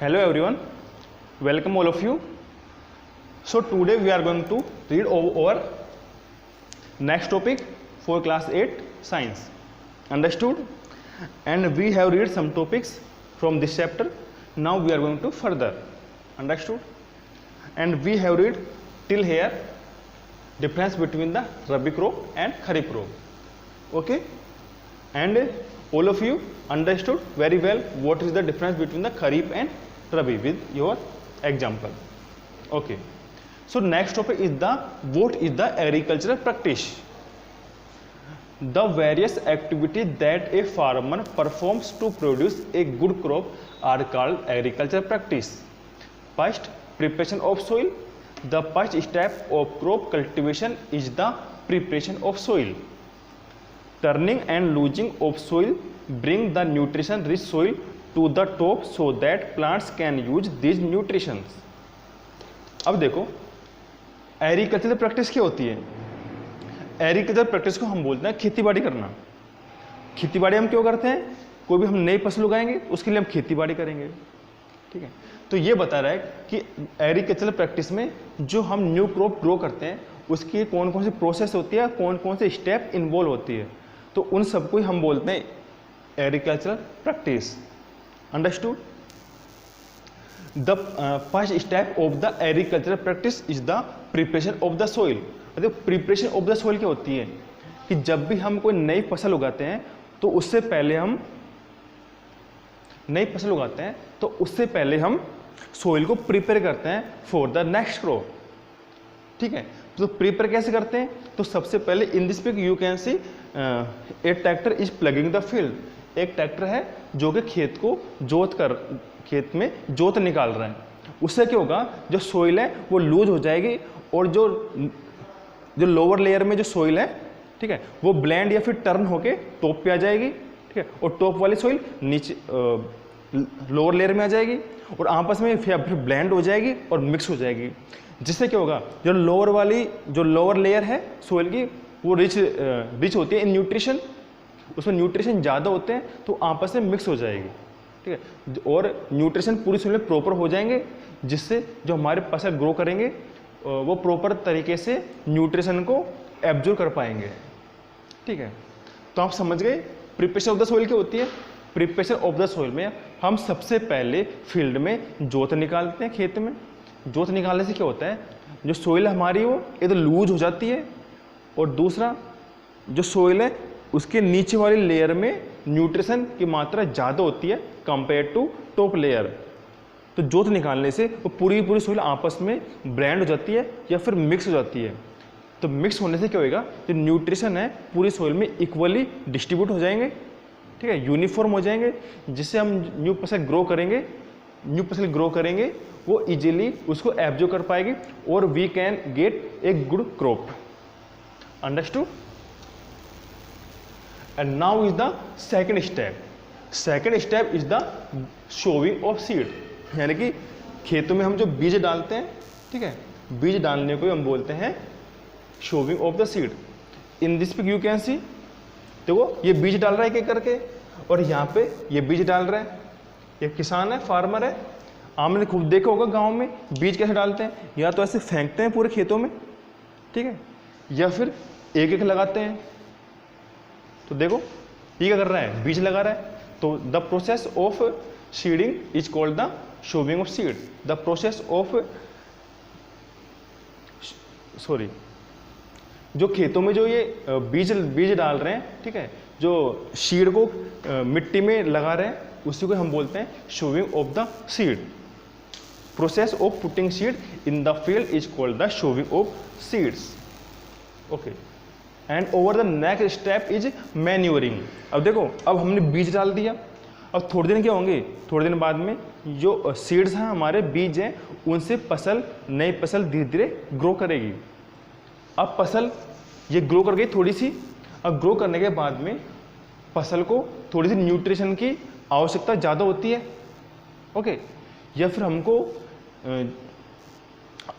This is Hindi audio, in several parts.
Hello everyone, welcome all of you. So today we are going to read over next topic for class 8 science. Understood? And we have read some topics from this chapter. Now we are going to further. Understood? And we have read till here difference between the Rabi crop and Kharif crop. Okay? And all of you understood very well what is the difference between the Kharif and Rabi with your example. Okay. So next topic is what is the agricultural practice? The various activities that a farmer performs to produce a good crop are called agricultural practice. First, preparation of soil. The first step of crop cultivation is the preparation of soil. Turning and losing of soil bring the nutrition rich soil to the top so that plants can use these nutritions. अब देखो एग्रीकल्चरल प्रैक्टिस क्या होती है। एग्रीकल्चर प्रैक्टिस को हम बोलते हैं खेती बाड़ी करना। खेती बाड़ी हम क्यों करते हैं? कोई भी हम नई फसल उगाएंगे उसके लिए हम खेती बाड़ी करेंगे। ठीक है, तो ये बता रहा है कि एग्रीकल्चरल प्रैक्टिस में जो हम न्यू क्रॉप ग्रो करते हैं उसकी कौन कौन सी प्रोसेस होती है, कौन कौन से स्टेप इन्वॉल्व होती है, तो उन सबको हम बोलते हैं agricultural practice. Understood? The first step of the agricultural practice is the preparation of the soil. Preparation of the soil क्या होती है कि जब भी हम कोई नई फसल उगाते हैं तो उससे पहले हम सोइल को प्रिपेयर करते हैं फॉर द नेक्स्ट क्रॉप। ठीक है, तो प्रिपेयर कैसे करते हैं? तो सबसे पहले in this pic you can see a tractor is ploughing the field. एक ट्रैक्टर है जो कि खेत में जोत निकाल रहा है। उससे क्या होगा, जो सोइल है वो लूज हो जाएगी और जो लोअर लेयर में जो सोइल है, ठीक है, वो ब्लेंड या फिर टर्न होके टॉप पे आ जाएगी। ठीक है, और टॉप वाली सोइल नीचे लोअर लेयर में आ जाएगी और आपस में फिर ब्लेंड हो जाएगी और मिक्स हो जाएगी। जिससे क्या होगा, जो लोअर लेयर है सोइल की वो रिच होती है इन न्यूट्रिशन, उसमें न्यूट्रिशन ज़्यादा होते हैं तो आपस में मिक्स हो जाएगी। ठीक है, और न्यूट्रिशन पूरी सोइल में प्रॉपर हो जाएंगे जिससे जो हमारे फसल ग्रो करेंगे वो प्रॉपर तरीके से न्यूट्रिशन को एब्जॉर्ब कर पाएंगे। ठीक है, तो आप समझ गए प्रिपरेशन ऑफ द सोइल क्या होती है। प्रिपरेशन ऑफ द सोइल में हम सबसे पहले फील्ड में जोत निकालते हैं। खेत में जोत निकालने से क्या होता है, जो सोइल हमारी वो ये तो लूज हो जाती है और दूसरा जो सोइल है उसके नीचे वाली लेयर में न्यूट्रिशन की मात्रा ज़्यादा होती है कंपेयर टू टॉप लेयर। तो जोत निकालने से वो पूरी सोइल आपस में ब्लेंड हो जाती है या फिर मिक्स हो जाती है। तो मिक्स होने से क्या होएगा, जो न्यूट्रिशन है पूरी सोइल में इक्वली डिस्ट्रीब्यूट हो जाएंगे। ठीक है, यूनिफॉर्म हो जाएंगे जिससे हम न्यू फसल ग्रो करेंगे वो इजीली उसको एब्जॉर्ब कर पाएगी और we can get a good crop. Understood? And now is the second step is the sowing of seed. यानी कि खेतों में हम जो बीज डालते हैं, ठीक है, बीज डालने को हम बोलते हैं sowing of the seed. In this pic you can see, देखो ये बीज डाल रहा है एक करके और यहाँ पे ये बीज डाल रहा है। ये किसान है, फार्मर है। आपने खूब देखा होगा गांव में बीज कैसे डालते हैं, या तो ऐसे फेंकते हैं पूरे खेतों में, ठीक है, या फिर एक एक लगाते हैं। तो देखो ये क्या कर रहा है, बीज लगा रहा है। तो the process of seeding is called the sowing of seed. The process of जो खेतों में जो ये बीज डाल रहे हैं, ठीक है, जो सीड को मिट्टी में लगा रहे हैं उसी को हम बोलते हैं sowing of the seed. Process of putting seed in the field is called the sowing of seeds. Okay, and over the next step is manuring. अब देखो, अब हमने बीज डाल दिया, अब थोड़े दिन क्या होंगे, थोड़े दिन बाद में जो सीड्स हैं हमारे बीज हैं उनसे नई फसल धीरे धीरे ग्रो करेगी। अब फसल ये ग्रो कर गई थोड़ी सी, अब ग्रो करने के बाद में फसल को थोड़ी सी न्यूट्रिशन की आवश्यकता ज़्यादा होती है। ओके, या फिर हमको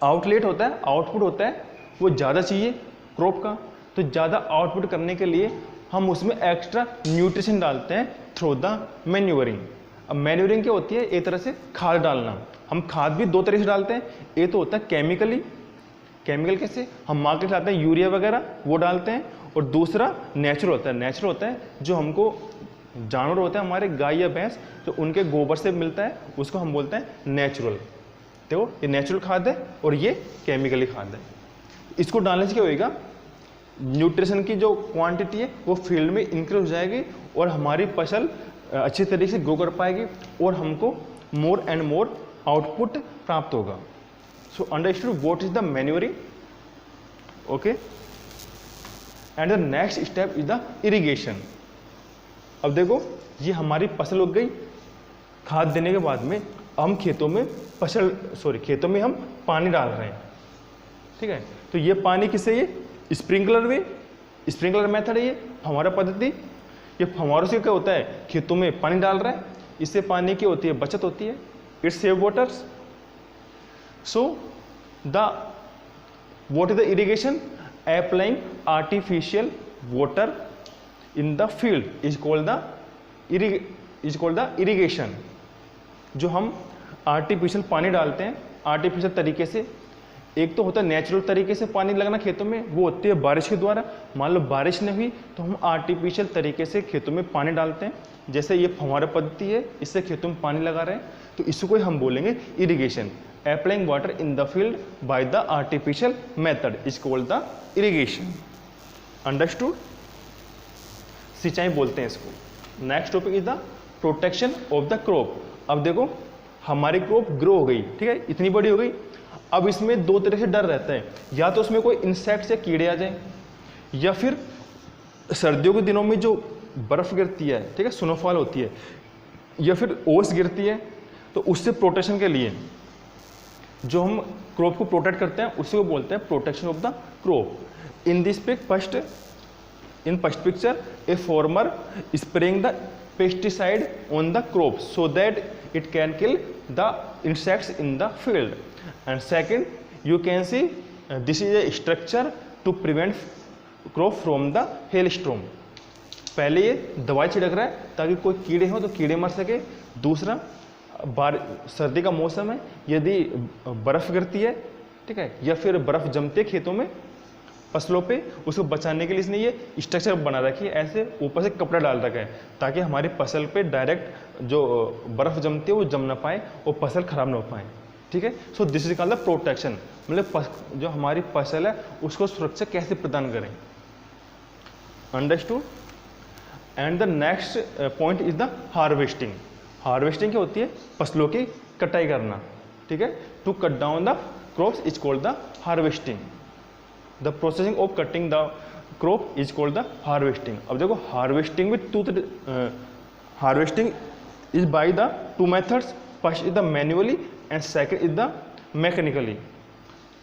आउटपुट होता है वो ज़्यादा चाहिए क्रॉप का। तो ज़्यादा आउटपुट करने के लिए हम उसमें एक्स्ट्रा न्यूट्रिशन डालते हैं थ्रू द मैन्यूरिंग। अब मैन्यूरिंग क्या होती है, एक तरह से खाद डालना। हम खाद भी दो तरह से डालते हैं, एक तो होता है केमिकली, केमिकल कैसे, हम मार्केट से लाते हैं यूरिया वगैरह वो डालते हैं, और दूसरा नेचुरल होता है। नेचुरल होता है जो हमको जानवर होते हैं हमारे गाय या भैंस, जो उनके गोबर से मिलता है, उसको हम बोलते हैं नेचुरल। देखो ये नेचुरल खाद है और ये केमिकली खाद है। इसको डालने से क्या होएगा, न्यूट्रिशन की जो क्वांटिटी है वो फील्ड में इंक्रीज हो जाएगी और हमारी फसल अच्छी तरीके से ग्रो कर पाएगी और हमको मोर एंड मोर आउटपुट प्राप्त होगा। So understood what is the manuring, okay. And the next step is the irrigation. अब देखो ये हमारी फसल उग गई, खाद देने के बाद में हम खेतों में खेतों में हम पानी डाल रहे हैं, ठीक है। तो ये पानी किससे, ये स्प्रिंकलर वे, स्प्रिंकलर मेथड है ये हमारा पद्धति। ये फव्वारों से क्या होता है, खेतों में पानी डाल रहा है, इससे पानी की होती है बचत होती है, it's save waters. So what is the irrigation, applying artificial water in the field is called the irrigation. जो हम आर्टिफिशियल पानी डालते हैं आर्टिफिशियल तरीके से, एक तो होता है नेचुरल तरीके से पानी लगना खेतों में, वो होती है बारिश के द्वारा। मान लो बारिश नहीं हुई तो हम आर्टिफिशियल तरीके से खेतों में पानी डालते हैं, जैसे ये फव्वारा पद्धति है, इससे खेतों में पानी लगा रहे हैं, तो इसको हम बोलेंगे irrigation. Applying water in the field by the artificial method is called the irrigation. Understood, सिंचाई बोलते हैं इसको। Next topic is the protection of the crop. अब देखो हमारी क्रॉप ग्रो हो गई, ठीक है, इतनी बड़ी हो गई। अब इसमें दो तरह से डर रहता है, या तो उसमें कोई इंसेक्ट या कीड़े आ जाए, या फिर सर्दियों के दिनों में जो बर्फ़ गिरती है, ठीक है, स्नोफॉल होती है, या फिर ओस गिरती है, तो उससे प्रोटेक्शन के लिए जो हम क्रॉप को प्रोटेक्ट करते हैं उसी को बोलते हैं protection of the crop. In this first picture a farmer spraying the pesticide on the crop so that it can kill the insects in the field. And second, you can see this is a structure to prevent crop from the hailstorm. पहले ये दवाई छिड़क रहा है ताकि कोई कीड़े हो तो कीड़े मर सके। दूसरा, सर्दी का मौसम है, यदि बर्फ़ गिरती है, ठीक है, या फिर बर्फ़ जमती है खेतों में फसलों पे, उसको बचाने के लिए इसने ये स्ट्रक्चर बना रखी है, ऐसे ऊपर से कपड़ा डाल रखा है ताकि हमारी फसल पे डायरेक्ट जो बर्फ़ जमती है वो जम ना पाए और फसल खराब ना हो पाए, ठीक है। So this is called the protection, मतलब जो हमारी फसल है उसको सुरक्षा कैसे प्रदान करें। Understood. And the next point is the harvesting. Harvesting क्या होती है, फसलों की कटाई करना, ठीक है। To cut down the crops is called the harvesting. The processing of cutting the crop is called the harvesting. अब देखो harvesting with harvesting is by the two methods, first is the manually and second is the mechanically.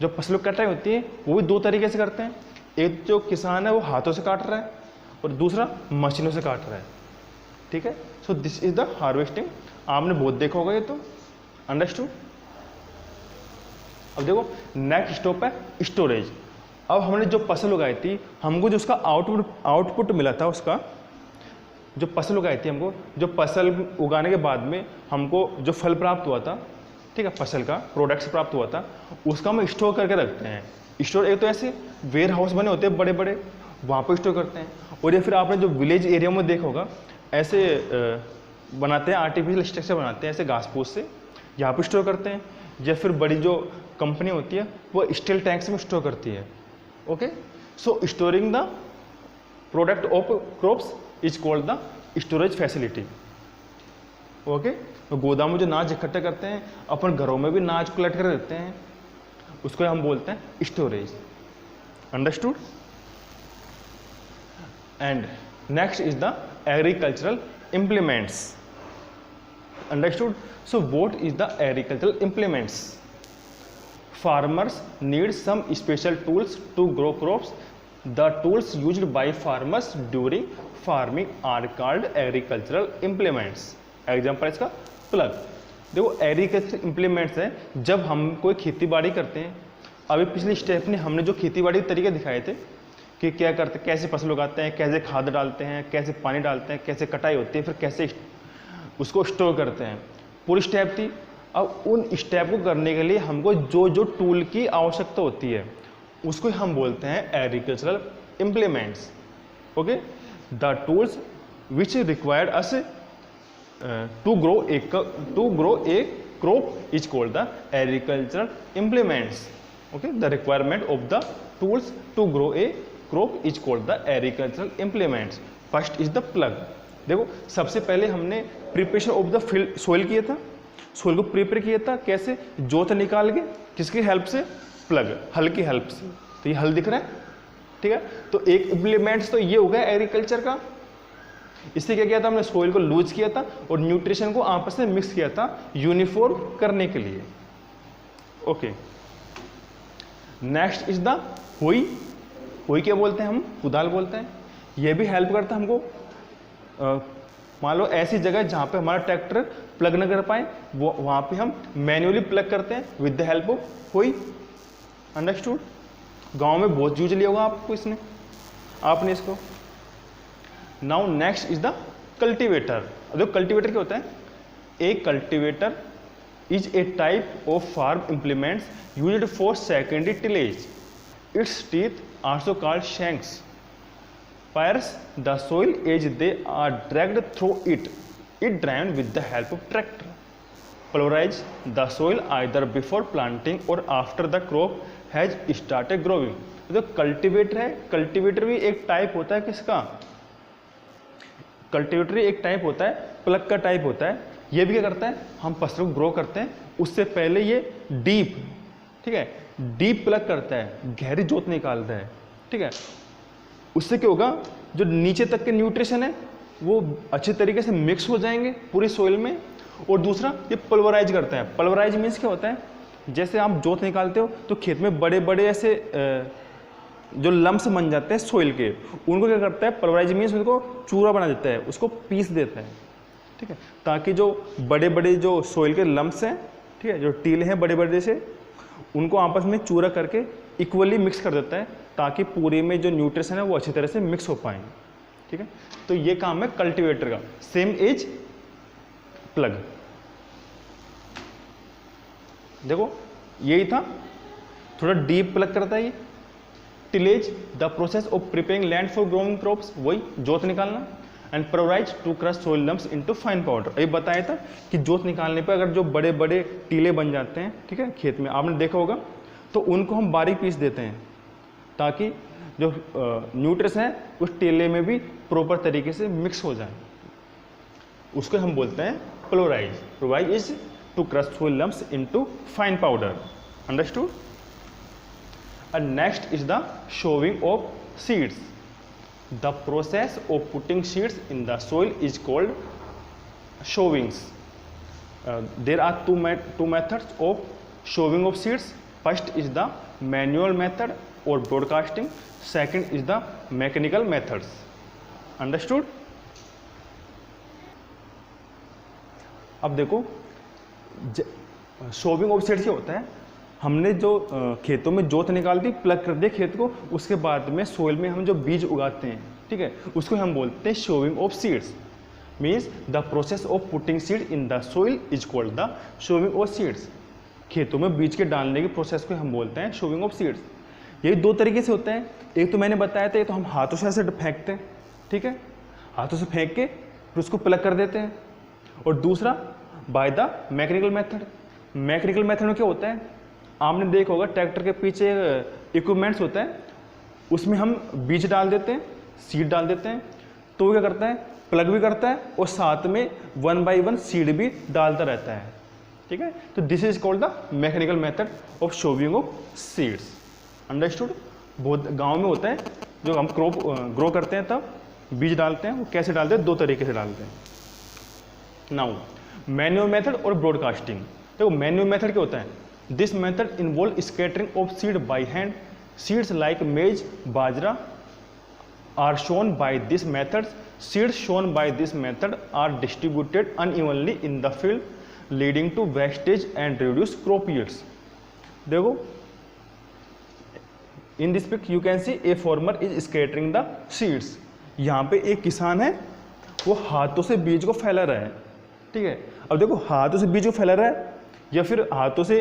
जो फसलों की कटाई होती है वो भी दो तरीके से करते हैं, एक जो किसान है वो हाथों से काट रहा है और दूसरा मशीनों से काट रहा है, ठीक है। So this is the harvesting, आपने बहुत देखा होगा ये तो। अंडरस्टूड। अब देखो नेक्स्ट स्टॉप है स्टोरेज। अब हमने जो फसल उगाई थी, हमको जो उसका आउटपुट मिला था, उसका जो फसल उगाई थी, हमको जो फसल उगाने के बाद में हमको जो फल प्राप्त हुआ था, ठीक है, फसल का प्रोडक्ट्स प्राप्त हुआ था, उसका हम स्टोर करके रखते हैं। स्टोर एक तो ऐसे वेयर हाउस बने होते हैं बड़े बड़े, वहाँ पर स्टोर करते हैं, और या फिर आपने जो विलेज एरिया में देखा होगा ऐसे बनाते हैं, आर्टिफिशियल स्ट्रक्चर बनाते हैं ऐसे घास फूस से, यहाँ पर स्टोर करते हैं। या फिर बड़ी जो कंपनी होती है वो स्टील टैंक्स में स्टोर करती है, okay. So storing the product of crops is called the storage facility, okay. तो गोदाम में जो अनाज इकट्ठा करते हैं, अपन घरों में भी अनाज कलेक्ट कर देते हैं, उसको हम बोलते हैं storage. Understood. And next is the agricultural implements. Understood? So what is the agricultural implements? Farmers need some special tools to grow crops. The tools used by farmers during farming are called agricultural implements. Example इसका plug. देखो एग्रीकल्चर इम्प्लीमेंट्स है जब हम कोई खेती बाड़ी करते हैं। अभी पिछले स्टेप में हमने जो खेती बाड़ी के तरीके दिखाए थे कि क्या करते, कैसे फसल उगाते हैं, कैसे खाद डालते हैं, कैसे पानी डालते हैं, कैसे कटाई होती है, फिर कैसे उसको स्टोर करते हैं। पूरी स्टेप थी। अब उन स्टेप को करने के लिए हमको जो जो टूल की आवश्यकता होती है उसको हम बोलते हैं agricultural implements. Okay, the tools which required us to grow a crop is called the agricultural implements. Okay, the requirement of the tools to grow a crop is called the agricultural implements. First is the plough. देखो, सबसे पहले हमने preparation of the field soil किया था। सॉइल को प्रिपेयर किया था कैसे? जोत निकाल के, किसकी हेल्प से? प्लग, हल की हेल्प से। तो ये हल दिख रहा है, ठीक है। तो एक इम्प्लीमेंट्स तो ये हो गया एग्रीकल्चर का। इससे क्या किया था हमने? सॉइल को लूज किया था और न्यूट्रिशन को आपस में मिक्स किया था यूनिफॉर्म करने के लिए। ओके, नेक्स्ट इज द हुई। हुई क्या बोलते हैं हम? कुदाल बोलते हैं। ये भी हेल्प करता है हमको। मान लो ऐसी जगह जहाँ पे हमारा ट्रैक्टर प्लग न कर पाए, वो वहाँ पे हम मैन्युअली प्लग करते हैं विद द हेल्प ऑफ हुई। अंडरस्टूड? गांव में बहुत यूज लिया होगा आपको इसने, आपने इसको। Now next is the cultivator. देखो कल्टीवेटर क्या होता है? A cultivator is a type of farm implements used for secondary tillage. Its teeth also called shanks fires the soil as they are dragged through it. It drained with the help of tractor. Pulverize the soil either before planting or after the crop has started growing. तो कल्टीवेटर है, कल्टीवेटर भी एक टाइप होता है किसका? कल्टीवेटर एक टाइप होता है, प्लग का टाइप होता है। ये भी क्या करता है? हम फसल को ग्रो करते हैं, उससे पहले ये डीप, ठीक है, डीप प्लग करता है, गहरी जोत निकालता है, ठीक है। उससे क्या होगा? जो नीचे तक के न्यूट्रिशन है वो अच्छे तरीके से मिक्स हो जाएंगे पूरी सोइल में। और दूसरा ये पल्वराइज करता है। पल्वराइज मीन्स क्या होता है? जैसे आप जोत निकालते हो तो खेत में बड़े बड़े ऐसे जो लम्स बन जाते हैं सोइल के, उनको क्या करता है? पल्वराइज मीन्स उनको चूरा बना देता है, उसको पीस देता है, ठीक है, ताकि जो बड़े बड़े जो सोइल के लम्स हैं, ठीक है, जो टीले हैं बड़े बड़े से, उनको आपस में चूरा करके इक्वली मिक्स कर देता है, ताकि पूरे में जो न्यूट्रिशन है वो अच्छी तरह से मिक्स हो पाए, ठीक है। तो ये काम है कल्टीवेटर का, सेम एज प्लग। देखो यही था, थोड़ा डीप प्लग करता है ये। Tillage the process of preparing land for growing crops, वही जोत निकालना। And provide to crush soil lumps into fine powder. ये बताया था कि जोत निकालने पर अगर जो बड़े बड़े टीले बन जाते हैं, ठीक है, खेत में आपने देखा होगा, तो उनको हम बारीक पीस देते हैं ताकि जो न्यूट्रिशन है उस टीले में भी प्रॉपर तरीके से मिक्स हो जाए। उसको हम बोलते हैं प्लोराइज। Provide is to crush soil lumps into fine powder. Understood? And next is the sowing of seeds. The process of putting seeds in the soil is called sowings. There are two methods of sowing of seeds. First is the manual method or broadcasting. Second is the mechanical methods. Understood? अब देखो sowing of seeds क्या होता है? हमने जो खेतों में जोत निकाल दी, प्लग कर दिया खेत को, उसके बाद में सोइल में हम जो बीज उगाते हैं, ठीक है, उसको हम बोलते हैं sowing of seeds. Means the process of putting seed in the soil is called the sowing of seeds. खेतों में बीज के डालने के प्रोसेस को हम बोलते हैं शोविंग ऑफ सीड्स। ये दो तरीके से होता है। एक तो मैंने बताया था, ये तो हम हाथों से ऐसे फेंकते हैं, ठीक है, हाथों से फेंक के फिर उसको प्लग कर देते हैं। और दूसरा by the mechanical method. Mechanical method में क्या होता है? आपने देखा होगा ट्रैक्टर के पीछे इक्विपमेंट्स होता है, उसमें हम बीज डाल देते हैं, सीड डाल देते हैं, तो वो क्या करता है? प्लग भी करता है और साथ में 1 by 1 सीड भी डालता रहता है, ठीक है। तो this is called the mechanical method of showing of seeds. Understood? बहुत गांव में होता है, जो हम क्रॉप ग्रो करते हैं तब बीज डालते हैं, वो कैसे डालते हैं? 2 तरीके से डालते हैं। नाउ मैन्युअल मेथड और ब्रॉडकास्टिंग। देखो मैन्युअल मेथड क्या होता है? This method involves scattering of seed by hand. Seeds like maize, bajra are sown by this method. Seeds sown by this method are distributed unevenly in the field, leading to wastage and reduced crop yields. देखो, in this pic you can see a farmer is scattering the seeds. यहाँ पे एक किसान है, वो हाथों से बीज को फैला रहा है, ठीक है। अब देखो हाथों से बीज को फैला रहा है या फिर हाथों से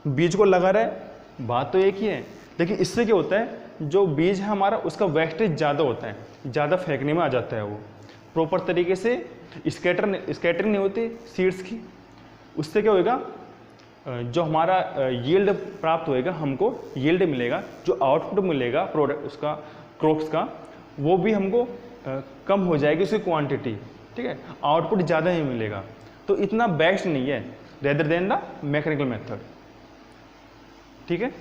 बीज को लगा रहा है, बात तो एक ही है, लेकिन इससे क्या होता है, जो बीज है हमारा उसका वेस्टेज ज़्यादा होता है, ज़्यादा फेंकने में आ जाता है, वो प्रॉपर तरीके से स्कैटरिंग नहीं होती सीड्स की। उससे क्या होएगा, जो हमारा यील्ड प्राप्त होएगा, हमको यील्ड मिलेगा, जो आउटपुट मिलेगा प्रोडक्ट उसका क्रॉप्स का, वो भी हमको कम हो जाएगी उसकी क्वांटिटी, ठीक है, आउटपुट ज़्यादा ही मिलेगा। तो इतना बेस्ट नहीं है rather than the mechanical method, ठीक है।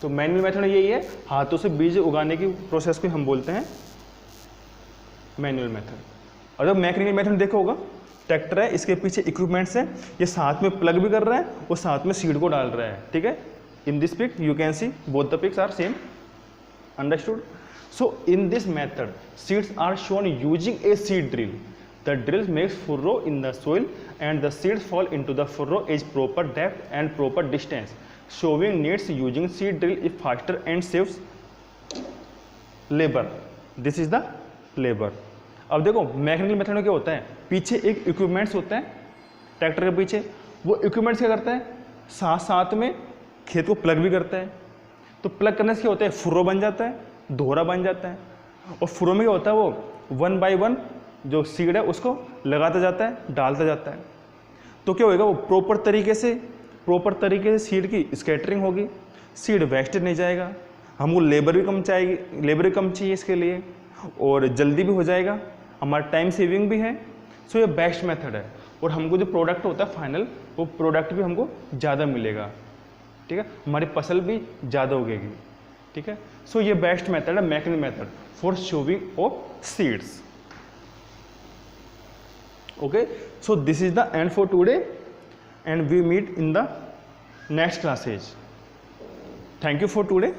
तो मैनुअल मेथड यही है, हाथों से बीज उगाने की प्रोसेस को हम बोलते हैं मैनुअल मेथड। और जब मैकेनिकल मेथड देखो होगा, ट्रैक्टर है, इसके पीछे इक्विपमेंट्स है, ये साथ में प्लग भी कर रहा है और साथ में सीड को डाल रहा है, ठीक है। In this pic you can see both the pics are same, understood. So in this method seeds are sown using a seed drill. The drill makes furrow in the soil and the seeds fall into the furrow is proper depth and proper distance. Sowing needs using seed drill is faster and saves labor. This is the labor. अब देखो मैकेनिकल मेथड में क्या होता है, पीछे एक इक्विपमेंट्स होता है ट्रैक्टर के पीछे, वो इक्विपमेंट्स क्या करता है, साथ साथ में खेत को प्लग भी करता है। तो प्लग करने से क्या होता है, फुर्रो बन जाता है, दोहरा बन जाता है, और फुर्रो में क्या होता है, वो 1 by 1 जो सीड है उसको लगाता जाता है, डालता जाता है। तो क्या होएगा, वो प्रॉपर तरीके से सीड की स्कैटरिंग होगी, सीड वेस्टेज नहीं जाएगा, हमको लेबर भी कम चाहिए इसके लिए, और जल्दी भी हो जाएगा, हमारा टाइम सेविंग भी है। सो ये बेस्ट मेथड है, और हमको जो प्रोडक्ट होता है फाइनल, वो प्रोडक्ट भी हमको ज़्यादा मिलेगा, ठीक है, हमारी फसल भी ज़्यादा उगेगी, ठीक है। सो ये बेस्ट मेथड है mechanical method for sowing of seeds. Okay, so this is the end for today and we meet in the next classes. Thank you for today.